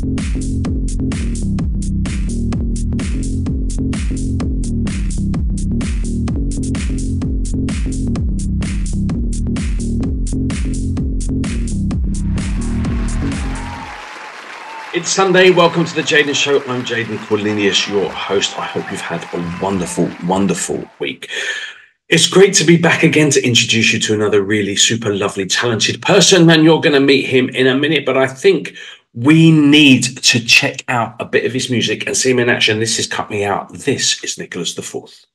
It's Sunday. Welcome to the Jaden Show. I'm Jaden Nikolas, your host. I hope you've had a wonderful, wonderful week. It's great to be back again to introduce you to another really super lovely, talented person, and you're going to meet him in a minute. But I think we need to check out a bit of his music and see him in action. This is Cut Me Out. This is Nikolas IV.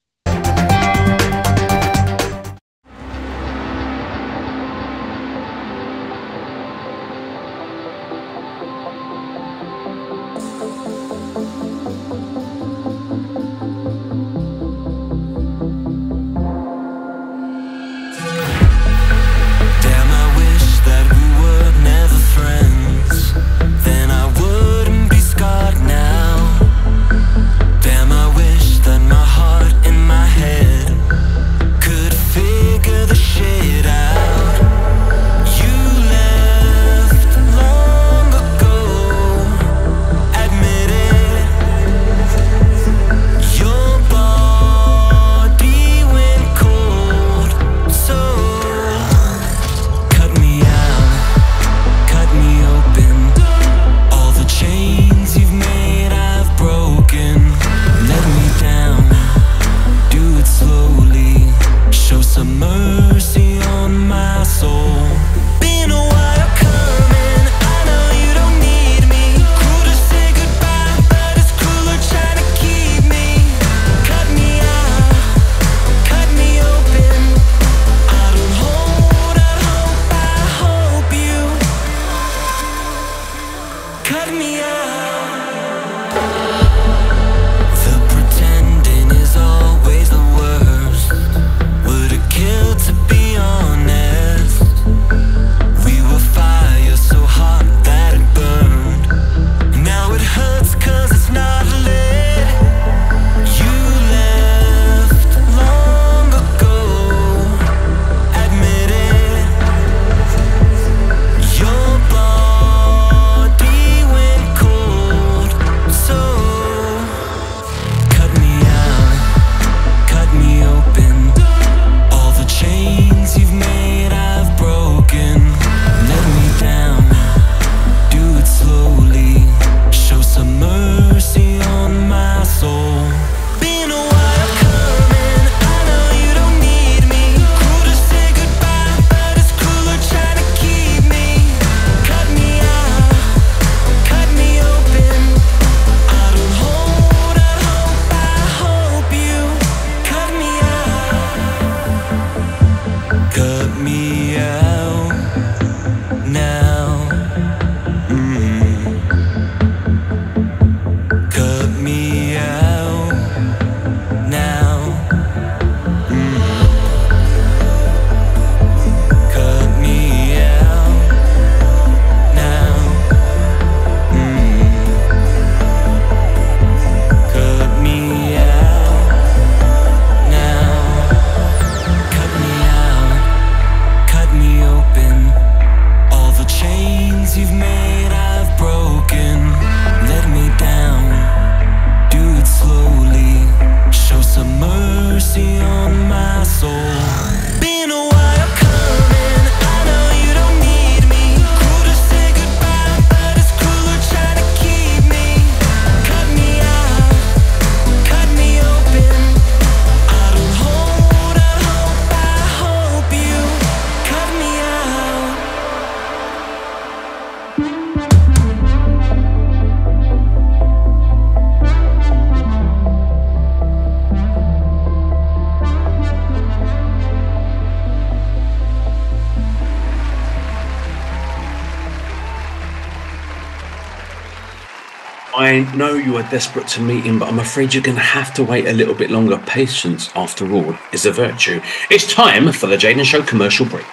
I know you are desperate to meet him, but I'm afraid you're going to have to wait a little bit longer. Patience, after all, is a virtue. It's time for the Jaden Show commercial break.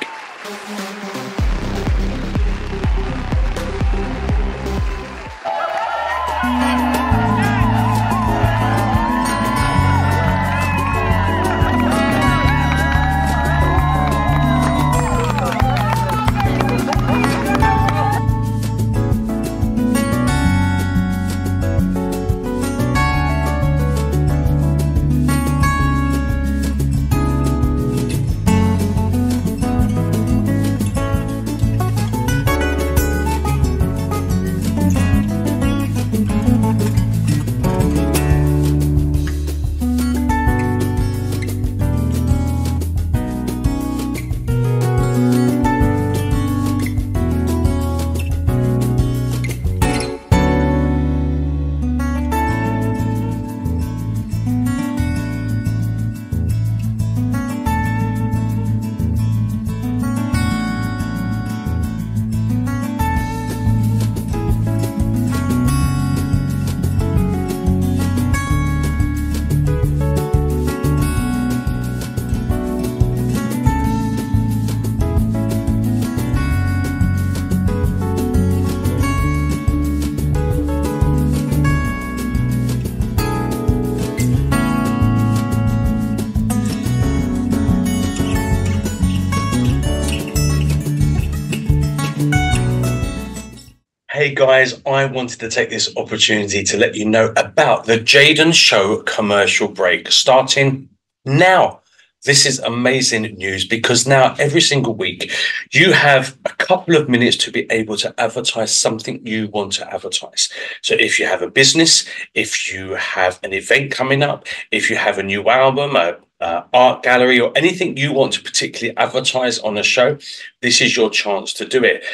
Hey guys, I wanted to take this opportunity to let you know about the Jaden Show commercial break starting now. This is amazing news because now every single week you have a couple of minutes to be able to advertise something you want to advertise. So if you have a business, if you have an event coming up, if you have a new album, art gallery, or anything you want to particularly advertise on a show, this is your chance to do it.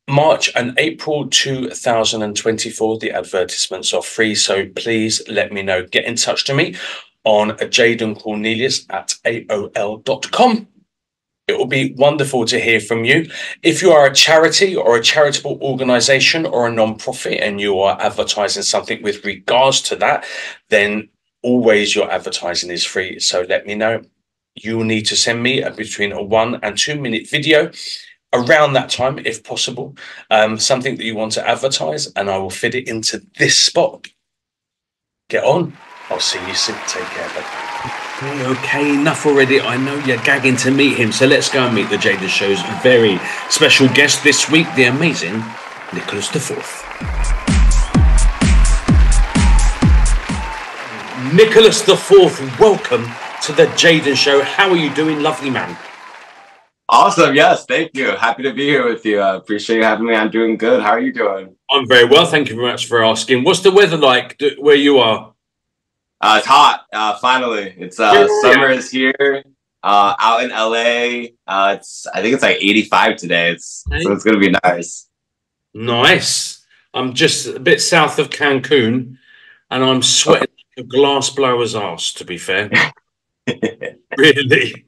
March and April 2024, the advertisements are free, so please let me know. Get in touch to me on jadencornelius@aol.com. It will be wonderful to hear from you. If you are a charity or a charitable organization or a non-profit and you are advertising something with regards to that, then always your advertising is free. So let me know. You will need to send me between a 1 and 2 minute video around that time, if possible, something that you want to advertise, and I will fit it into this spot. Get on. I'll see you soon. Take care. Okay, enough already. I know you're gagging to meet him, so let's go and meet the Jaden Show's very special guest this week, the amazing Nikolas IV. Nikolas IV, welcome to the Jaden Show. How are you doing, lovely man? Awesome. Yes. Thank you. Happy to be here with you. I appreciate you having me. I'm doing good. How are you doing? I'm very well. Thank you very much for asking. What's the weather like where you are? It's hot. Finally, it's summer is here. Out in LA. I think it's like 85 today. So it's gonna be nice. Nice. I'm just a bit south of Cancun, and I'm sweating like a glass blower's ass. To be fair, really.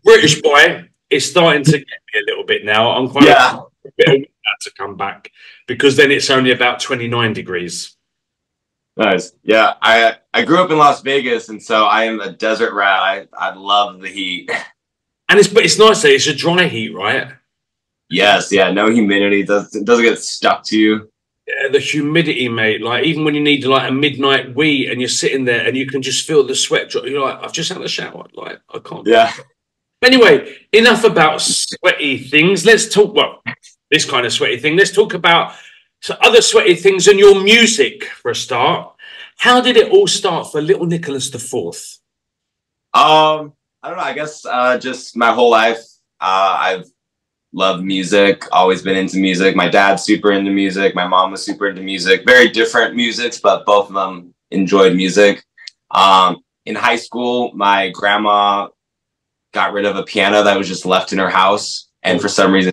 British boy is starting to get me a little bit now. I'm quite a bit of that to come back because then it's only about 29 degrees. Nice. Yeah, I grew up in Las Vegas, and so I am a desert rat. I love the heat. And it's nice that it's a dry heat, right? Yes. Yeah. No humidity. It doesn't get stuck to you. Yeah, the humidity, mate. Like even when you need like a midnight wee and you're sitting there and you can just feel the sweat drop. You're like, I've just had a shower. Like I can't. Yeah. Anyway, enough about sweaty things. Let's talk, well, this kind of sweaty thing. Let's talk about some other sweaty things and your music for a start. How did it all start for little Nikolas IV? I don't know. I guess just my whole life, I've loved music, always been into music. My dad's super into music. My mom was super into music. Very different musics, but both of them enjoyed music. In high school, my grandma got rid of a piano that was just left in her house, and for some reason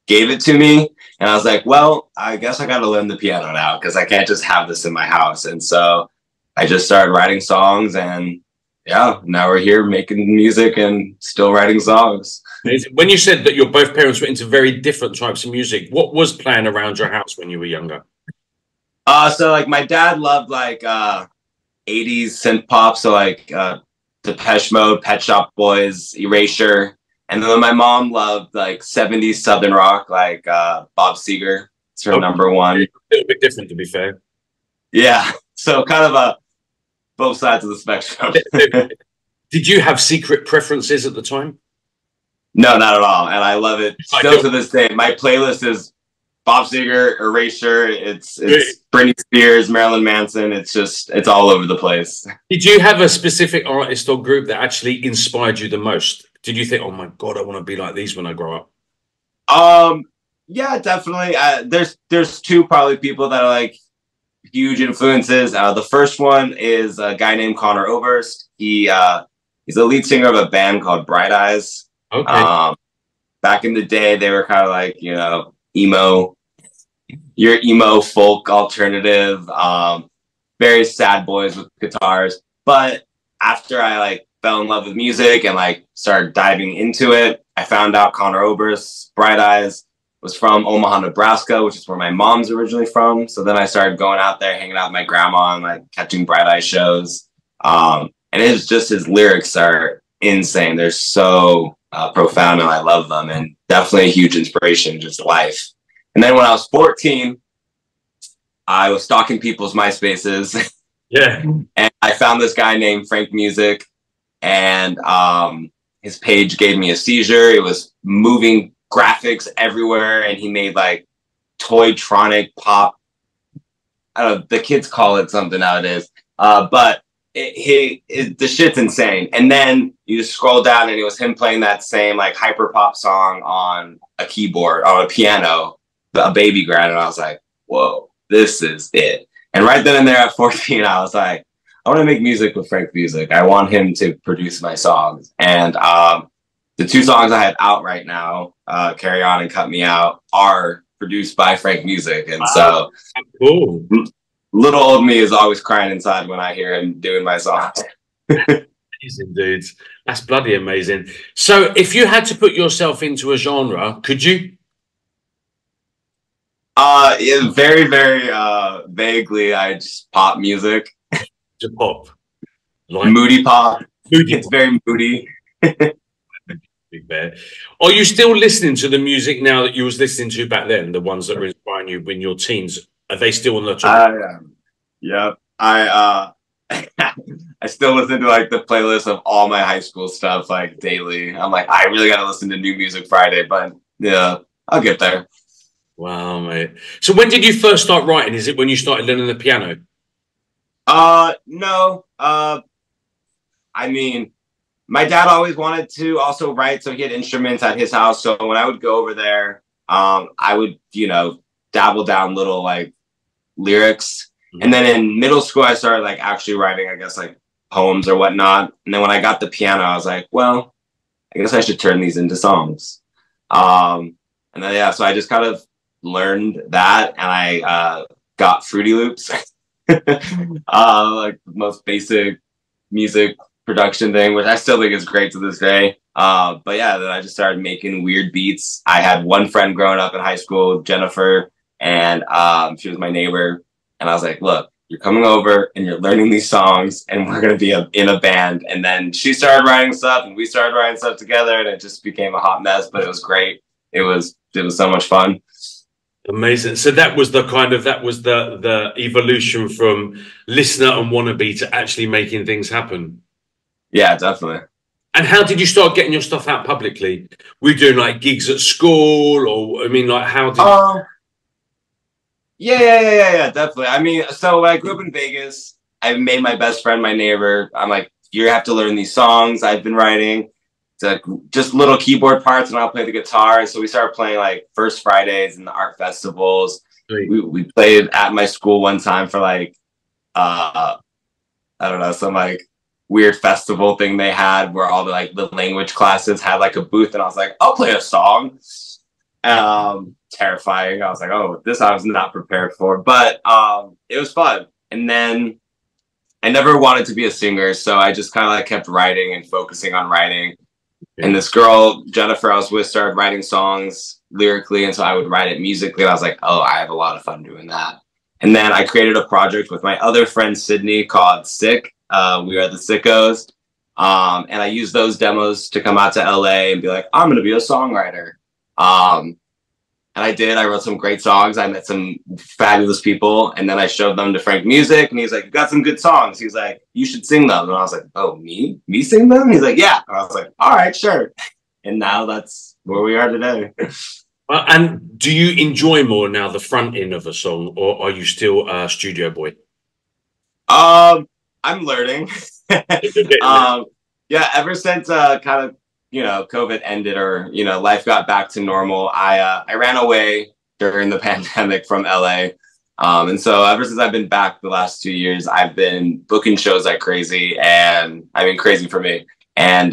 gave it to me. And I was like, well, I guess I got to learn the piano now because I can't just have this in my house. And so I just started writing songs, and yeah, now we're here making music and still writing songs. When you said that your both parents were into very different types of music, what was playing around your house when you were younger? So like my dad loved like 80s synth pop, so like Depeche Mode, Pet Shop Boys, Erasure. And then my mom loved like 70s Southern rock, like Bob Seger. It's her number one. A little bit different, to be fair. Yeah, so kind of both sides of the spectrum. Did you have secret preferences at the time? No, not at all. And I love it still to this day. My playlist is Bob Seger, Erasure. It's Britney Spears, Marilyn Manson. It's all over the place. Did you have a specific artist or group that actually inspired you the most? Did you think, oh my God, I want to be like these when I grow up? Yeah, definitely. There's two probably people that are like huge influences. The first one is a guy named Conor Oberst. He's the lead singer of a band called Bright Eyes. Okay. Back in the day, they were kind of like, emo, your emo folk alternative, very sad boys with guitars. But after I like fell in love with music and like started diving into it, I found out Conor Oberst, Bright Eyes, was from Omaha, Nebraska, which is where my mom's originally from. So then I started going out there, hanging out with my grandma and like catching Bright Eyes shows. And it's just his lyrics are insane. They're so profound, and I love them, and definitely a huge inspiration, just life. And then when I was 14, I was stalking people's MySpaces. Yeah. And I found this guy named Frank Music, and his page gave me a seizure. It was moving graphics everywhere, and he made like toy-tronic pop. I don't know, the kids call it something nowadays. But the shit's insane. And then you just scroll down and it was him playing that same like hyper pop song on a keyboard, on a piano, a baby grand. And I was like, whoa, this is it. And right then and there at 14, I was like, I want to make music with Frank Music. I want him to produce my songs. And the 2 songs I have out right now, Carry On and Cut Me Out, are produced by Frank Music. And so cool. Little old me is always crying inside when I hear him doing my songs. Amazing, dudes. That's bloody amazing. So if you had to put yourself into a genre, could you? Yeah, very, very vaguely, I just pop music. To pop. Like moody pop. Moody it's pop. Very moody. Big Bear. Are you still listening to the music now that you was listening to back then, the ones that were inspiring you in your teens? Are they still on the top? Yep. I still listen to like the playlist of all my high school stuff like daily. I'm like, I really gotta listen to New Music Friday, but yeah, I'll get there. Wow, mate. So when did you first start writing? Is it when you started learning the piano? No. I mean, my dad always wanted to also write, so he had instruments at his house. So when I would go over there, I would, dabble down little like lyrics. And then in middle school, I started like actually writing, I guess, like poems or whatnot. And then when I got the piano, I was like, well, I guess I should turn these into songs. And then, yeah, so I just kind of learned that, and I got Fruity Loops, like the most basic music production thing, which I still think is great to this day. But yeah, then I just started making weird beats. I had one friend growing up in high school, Jennifer, and she was my neighbor. And I was like, look, you're coming over and you're learning these songs and we're going to be in a band. And then she started writing stuff and we started writing stuff together, and it just became a hot mess, but it was great. It was so much fun. Amazing. So that was the evolution from listener and wannabe to actually making things happen. Yeah, definitely. And how did you start getting your stuff out publicly? Were you doing like gigs at school, or I mean, like how did you... Yeah, definitely. I mean, so when I grew up in Vegas, I made my best friend my neighbor. I'm like, you have to learn these songs I've been writing. It's like just little keyboard parts, and I'll play the guitar. So we started playing like First Fridays and the art festivals. We played at my school one time for like, I don't know, some like weird festival thing they had where all the language classes had like a booth, and I was like, I'll play a song. Terrifying. I was like, oh, this I was not prepared for, but it was fun. And then I never wanted to be a singer, so I just kind of like kept writing and focusing on writing. And this girl, Jennifer, I was with, started writing songs lyrically, and so I would write it musically. And I was like, oh, I have a lot of fun doing that. And then I created a project with my other friend, Sydney, called Sick. We Are the Sickos. And I used those demos to come out to LA and be like, I'm going to be a songwriter. And I did. I wrote some great songs. I met some fabulous people. And then I showed them to Frank Music. And he's like, you got some good songs. He's like, you should sing them. And I was like, oh, me? Me sing them? He's like, yeah. And I was like, all right, sure. And now that's where we are today. And do you enjoy more now the front end of a song, or are you still a studio boy? I'm learning. Yeah, ever since kind of, COVID ended, or, life got back to normal, I ran away during the pandemic from LA. And so ever since I've been back the last 2 years, I've been booking shows like crazy, and I mean, crazy for me. And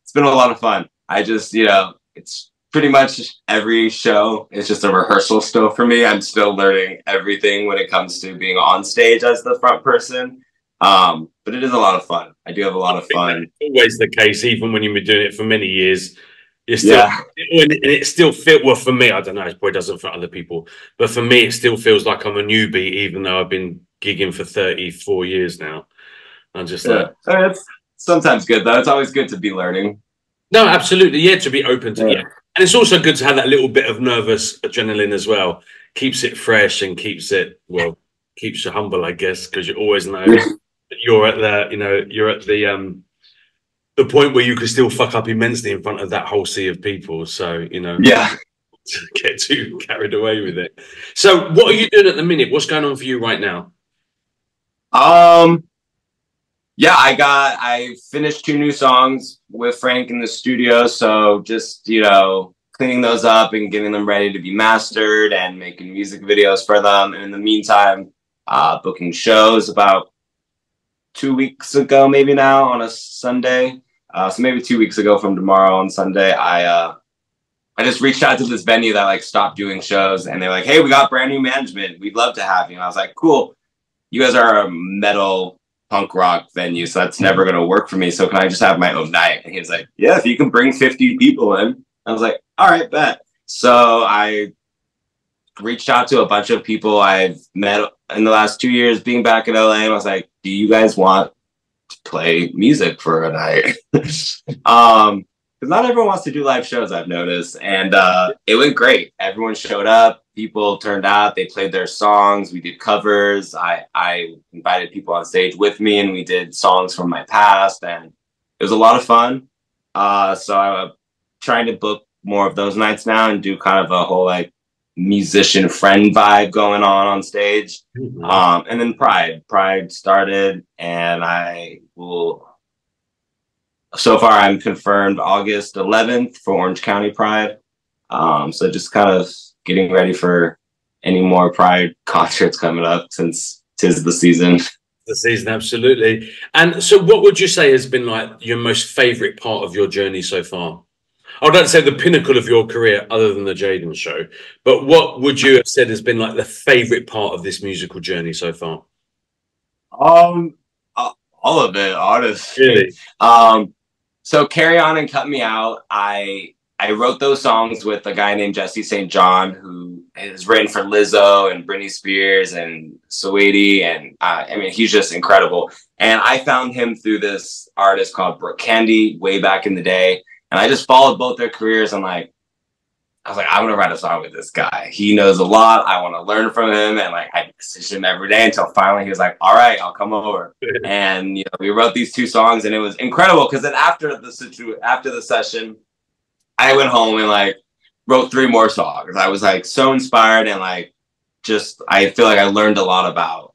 it's been a lot of fun. I just, it's pretty much every show is just a rehearsal still for me. I'm still learning everything when it comes to being on stage as the front person. But it is a lot of fun. I do have a lot of fun. Always the case, even when you've been doing it for many years. You're still, and it still feels, well, for me, I don't know, it probably doesn't for other people, but for me, it still feels like I'm a newbie, even though I've been gigging for 34 years now. I'm just like... It's sometimes good, though. It's always good to be learning. No, absolutely. Yeah, to be open to And it's also good to have that little bit of nervous adrenaline as well. Keeps it fresh and keeps it, well, keeps you humble, I guess, because you always know that you're at the, you're at the point where you can still fuck up immensely in front of that whole sea of people. So, Yeah. get too carried away with it. So what are you doing at the minute? What's going on for you right now? Yeah, I finished 2 new songs with Frank in the studio. So just, cleaning those up and getting them ready to be mastered and making music videos for them. And in the meantime, booking shows about 2 weeks ago, maybe now on a Sunday. So maybe 2 weeks ago from tomorrow on Sunday, I just reached out to this venue that like stopped doing shows, and they're like, "Hey, we got brand new management. We'd love to have you." And I was like, "Cool. You guys are a metal punk rock venue, so that's never going to work for me. So can I just have my own night?" And he was like, "Yeah, if you can bring 50 people in." I was like, "All right, bet." So I reached out to a bunch of people I've met in the last 2 years being back in LA, and I was like, "Do you guys want to play music for a night?" Because not everyone wants to do live shows, I've noticed. And it went great. Everyone showed up. People turned out. They played their songs. We did covers. I invited people on stage with me, and we did songs from my past. And it was a lot of fun. So I'm trying to book more of those nights now and do kind of a whole like musician friend vibe going on stage. Mm-hmm. And then Pride started, and I will... So far, I'm confirmed August 11th for Orange County Pride. So just kind of getting ready for any more Pride concerts coming up since 'tis the season. The season, absolutely. And so what would you say has been like your most favorite part of your journey so far? I don't say the pinnacle of your career other than the Jaden show, but what would you have said has been like the favorite part of this musical journey so far? All of it, honestly. Really? So Carry On and Cut Me Out, I wrote those songs with a guy named Jesse St. John, who has written for Lizzo and Britney Spears and Saweetie, and I mean, he's just incredible. And I found him through this artist called Brooke Candy way back in the day, and I just followed both their careers. And like, I was like, I want to write a song with this guy. He knows a lot. I want to learn from him. And like, I messaged him every day until finally he was like, "All right, I'll come over." And we wrote these 2 songs, and it was incredible. Because then after the session, I went home and like wrote 3 more songs. I was like so inspired, and like just I feel like I learned a lot about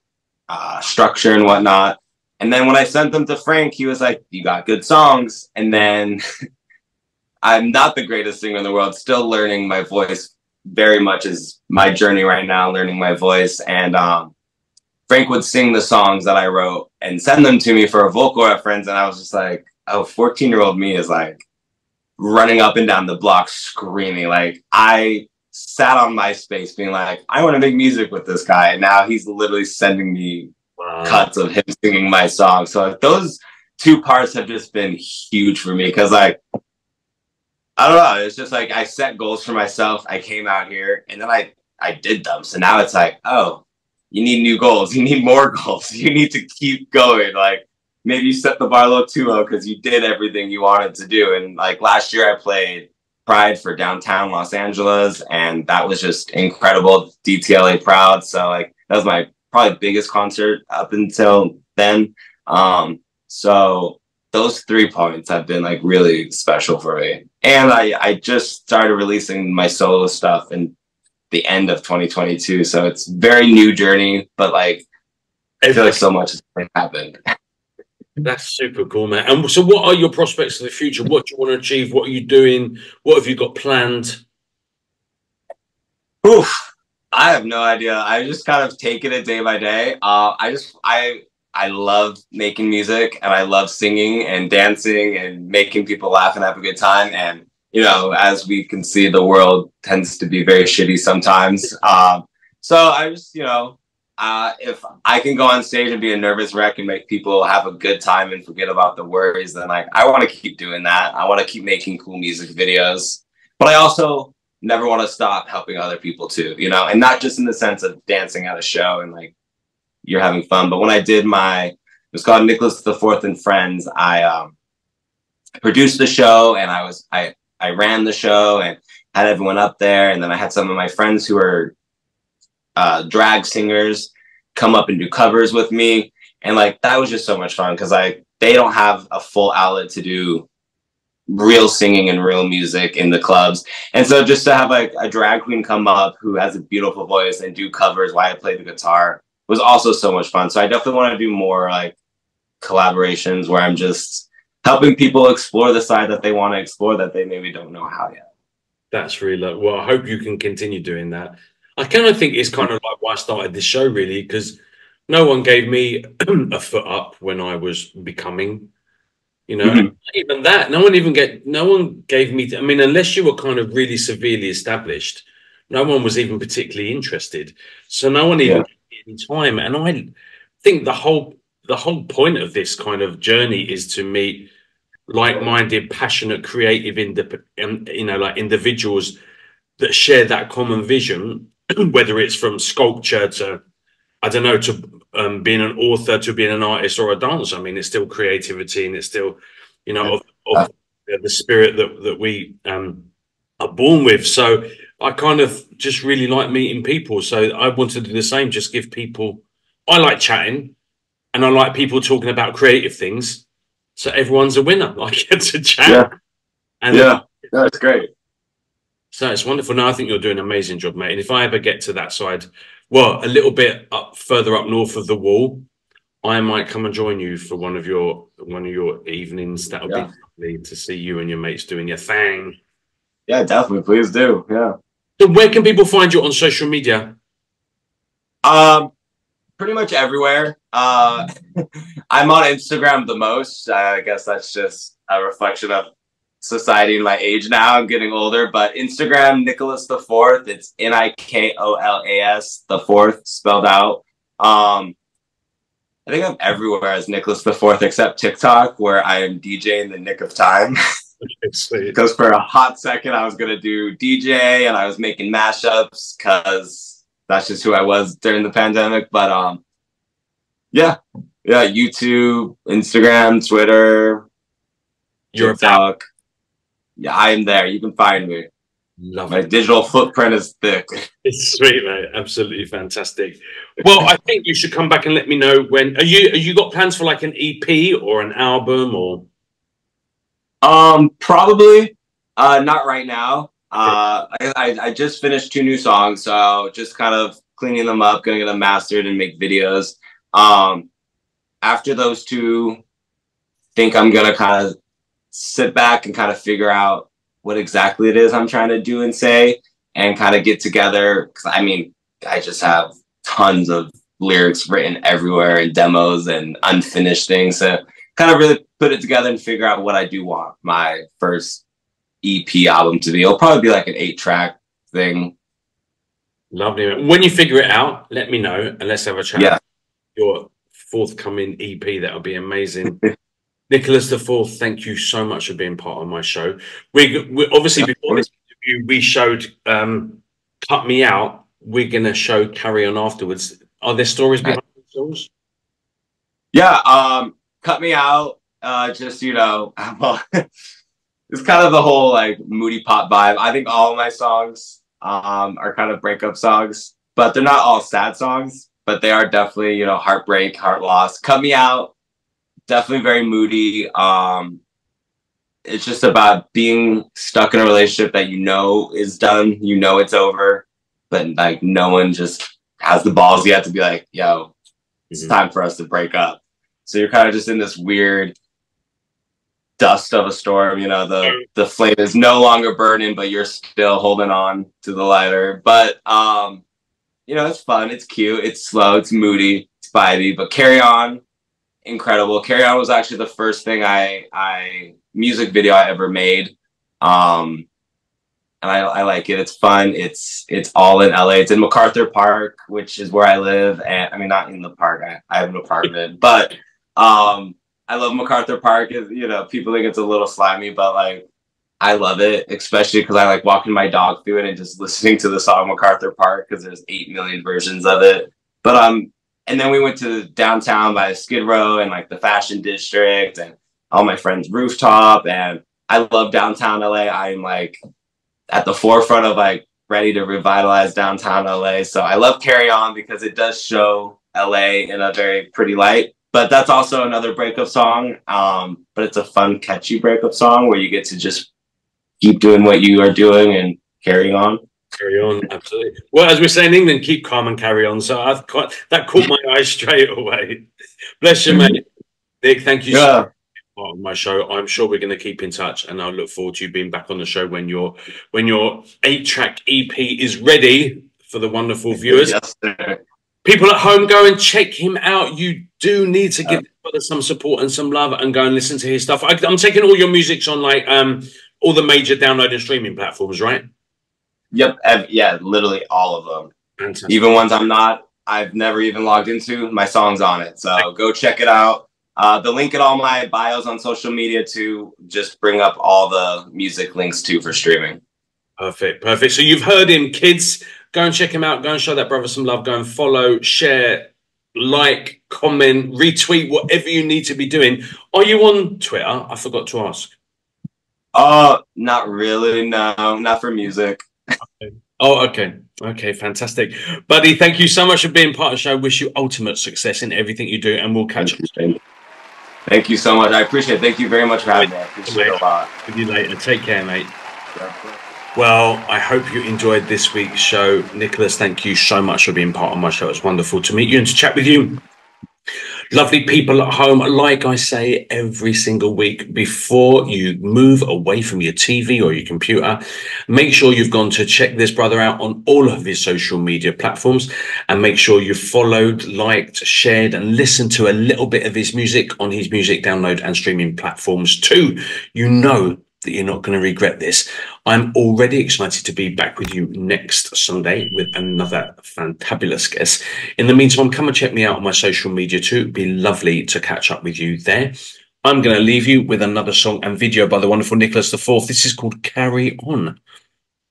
structure and whatnot. And then when I sent them to Frank, he was like, "You got good songs." And then I'm not the greatest singer in the world, still learning my voice. Very much is my journey right now, learning my voice. And Frank would sing the songs that I wrote and send them to me for a vocal reference. And I was just like, oh, 14-year-old me is like running up and down the block screaming. Like, I sat on MySpace being like, I want to make music with this guy. And now he's literally sending me cuts of him singing my song. So like, those 2 parts have just been huge for me, because like, I don't know. It's just like I set goals for myself. I came out here and then I did them. So now it's like, oh, you need new goals. You need more goals. You need to keep going. Like, maybe you set the bar low too low because you did everything you wanted to do. And like last year I played Pride for downtown Los Angeles, and that was just incredible. DTLA proud. So like that was my probably biggest concert up until then. So those 3 points have been like really special for me. And I just started releasing my solo stuff in the end of 2022. So it's very new journey, but like, I feel like so much has happened. That's super cool, man. And so what are your prospects for the future? What do you want to achieve? What are you doing? What have you got planned? Oof, I have no idea. I just kind of take it day by day. I love making music, and I love singing and dancing and making people laugh and have a good time. And, as we can see, the world tends to be very shitty sometimes. So I just, if I can go on stage and be a nervous wreck and make people have a good time and forget about the worries, then like, I want to keep doing that. I want to keep making cool music videos, but I also never want to stop helping other people too, and not just in the sense of dancing at a show and like, you're having fun. But when I did it was called Nikolas IV and Friends. I produced the show, and I ran the show and had everyone up there. And then I had some of my friends who are drag singers come up and do covers with me. And like, that was just so much fun, because they don't have a full outlet to do real singing and real music in the clubs. And so just to have like a drag queen come up who has a beautiful voice and do covers while I play the guitar was also so much fun. So I definitely want to do more like collaborations where I'm just helping people explore the side that they want to explore that they maybe don't know how yet. That's really well. I hope you can continue doing that. I kind of think it's kind of like why I started this show, really, because no one gave me a foot up when I was becoming, you know, Mhm. even that. No one gave me. I mean, unless you were kind of really severely established, no one was even particularly interested. So no one even Yeah. gave me any time. And I think the whole point of this kind of journey is to meet like-minded, passionate, creative, like individuals that share that common vision, whether it's from sculpture to, I don't know, to being an author, to being an artist or a dancer. I mean, it's still creativity, and it's still, of the spirit that we are born with. So I kind of just really like meeting people. So I want to do the same. Just give people. I like chatting, and I like people talking about creative things. So everyone's a winner. I get to chat. Yeah. And Yeah. That's great. so it's wonderful. No, I think you're doing an amazing job, mate. And if I ever get to that side, well, a little bit further up north of the wall, I might come and join you for one of your evenings. That would be lovely to see you and your mates doing your thing. Yeah, definitely. Please do. Yeah. So where can people find you on social media? Pretty much everywhere. I'm on Instagram the most. I guess that's just a reflection of society and my age now. I'm getting older, but Instagram, Nikolas IV. It's Nikolas the fourth spelled out. I think I'm everywhere as Nikolas IV except TikTok, where I am DJing the nick of time. Because for a hot second I was gonna do DJ and I was making mashups because that's just who I was during the pandemic. But yeah, YouTube, Instagram, Twitter, TikTok. Yeah, I am there. You can find me. Love My it. digital footprint is thick. It's sweet, mate. Absolutely fantastic. Well, I think you should come back and let me know when. Are you got plans for like an EP or an album or? Probably not right now. I just finished 2 new songs, so just kind of cleaning them up, gonna get them mastered and make videos. After those 2, think I'm gonna kind of sit back and kind of figure out what exactly it is I'm trying to do and say, and kind of get together. Because I mean, I just have tons of lyrics written everywhere and demos and unfinished things. So kind of really put it together and figure out what I do want my first EP album to be. It'll probably be like an 8-track thing. Lovely. When you figure it out, let me know and let's have a chat. Yeah. Your forthcoming EP, that would be amazing. Nikolas IV, thank you so much for being part of my show. We obviously before this interview we showed Cut Me Out. We're gonna show Carry On afterwards. Are there stories behind the songs? Yeah, Cut Me Out, just well, it's kind of the whole like moody pop vibe. I think all of my songs are kind of breakup songs, but they're not all sad songs, but they are definitely, heartbreak, heart loss. Cut Me Out, definitely very moody. It's just about being stuck in a relationship that is done, it's over, but like no one just has the balls yet to be like, yo, it's time for us to break up. So you're kind of just in this weird dust of a storm. The flame is no longer burning, but you're still holding on to the lighter. But it's fun, it's cute, it's slow, it's moody, it's vibey. But Carry On, incredible. Carry On was actually the first thing music video I ever made. And I like it. It's fun. It's all in LA. It's in MacArthur Park, which is where I live. And I mean, not in the park. I have an apartment, but I love MacArthur Park. People think it's a little slimy, but like I love it, especially because I like walking my dog through it and just listening to the song MacArthur Park because there's 8 million versions of it. But and then we went to downtown by Skid Row and like the Fashion District and all my friends' rooftop. And I love downtown LA. I'm like at the forefront of like ready to revitalize downtown LA. So I love Carry On because it does show LA in a very pretty light. But that's also another breakup song. But it's a fun, catchy breakup song where you get to just keep doing what you are doing and carry on. Carry on, absolutely. Well, as we say in England, keep calm and carry on. So that caught my eye straight away. Bless you, mate. Nick, thank you so much for my show. I'm sure we're going to keep in touch, and I look forward to you being back on the show when your 8-track EP is ready for the wonderful viewers. Yes, sir. People at home, go and check him out. You do need to give some support and some love and go and listen to his stuff. I'm taking all your music's on like all the major download and streaming platforms, right? Yep. Yeah, literally all of them. Fantastic. Even ones I've never even logged into, my song's on it. So go check it out. The link in all my bios on social media to just bring up all the music links too for streaming. Perfect. Perfect. So you've heard him, kids. Go and check him out. Go and show that brother some love. Go and follow, share, like, comment, retweet, whatever you need to be doing. Are you on Twitter? I forgot to ask. Not really. No, not for music. Okay. Oh, okay. Okay, fantastic. Buddy, thank you so much for being part of the show. Wish you ultimate success in everything you do, and we'll catch up. Thank you so much. I appreciate it. Thank you very much for having me. I appreciate it a lot. See you later. Take care, mate. Well, I hope you enjoyed this week's show. Nicholas, thank you so much for being part of my show. It's wonderful to meet you and to chat with you. Lovely people at home, like I say every single week, before you move away from your TV or your computer, make sure you've gone to check this brother out on all of his social media platforms, and make sure you've followed, liked, shared, and listened to a little bit of his music on his music download and streaming platforms too. You know that you're not going to regret this. I'm already excited to be back with you next Sunday with another fantabulous guest. In the meantime, come and check me out on my social media too. It'd be lovely to catch up with you there. I'm going to leave you with another song and video by the wonderful Nikolas IV. This is called Carry On.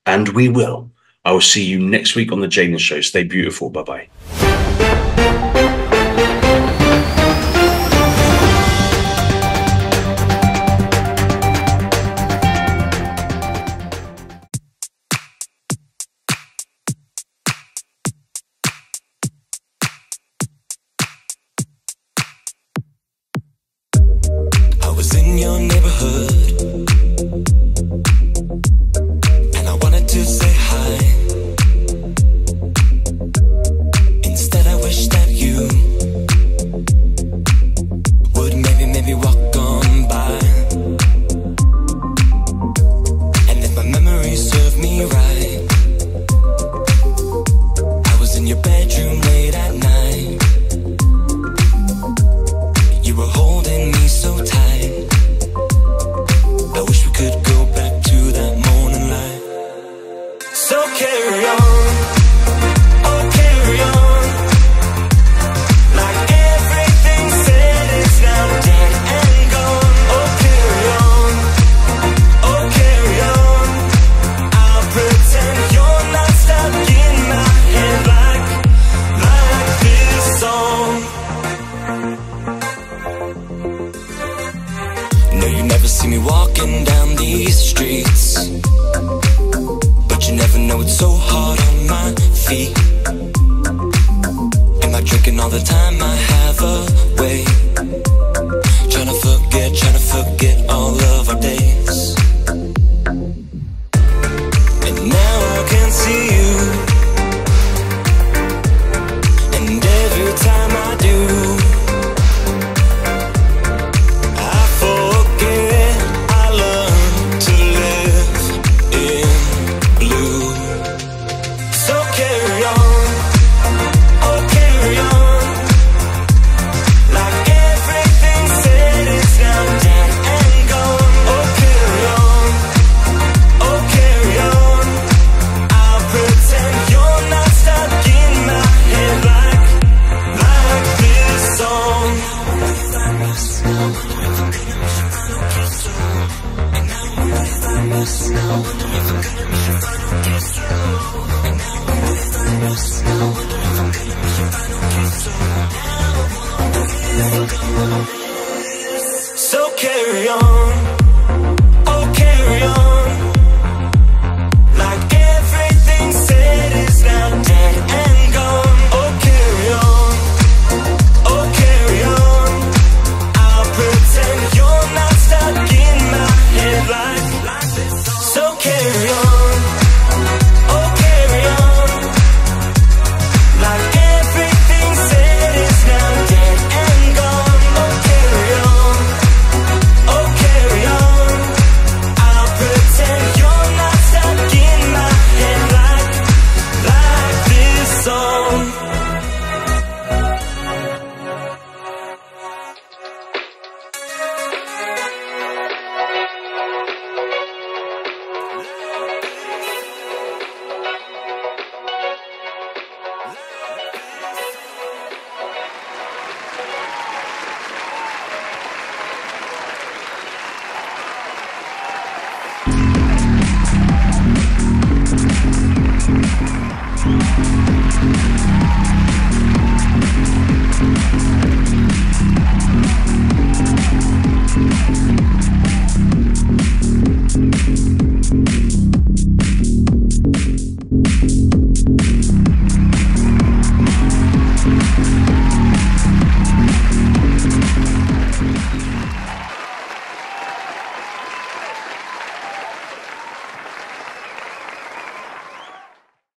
And we will. I will see you next week on the Jaden Show. Stay beautiful. Bye-bye. In your neighborhood, and I wanted to say hi. Instead I wish that you would maybe walk on by. And if my memory served me right, I was in your bedroom late at night. You were holding me so tight. I wish we could go back to that morning light. So carry on, oh carry on, like everything said is now dead and gone. Oh carry on, oh carry on, I'll pretend you're not stuck in my head like this song. No, you never see me walking down these streets, but you never know it's so hard on my feet. Am I drinking all the time I have away? Trying to forget all of our days. And now I can see you, and every time I do, so carry on.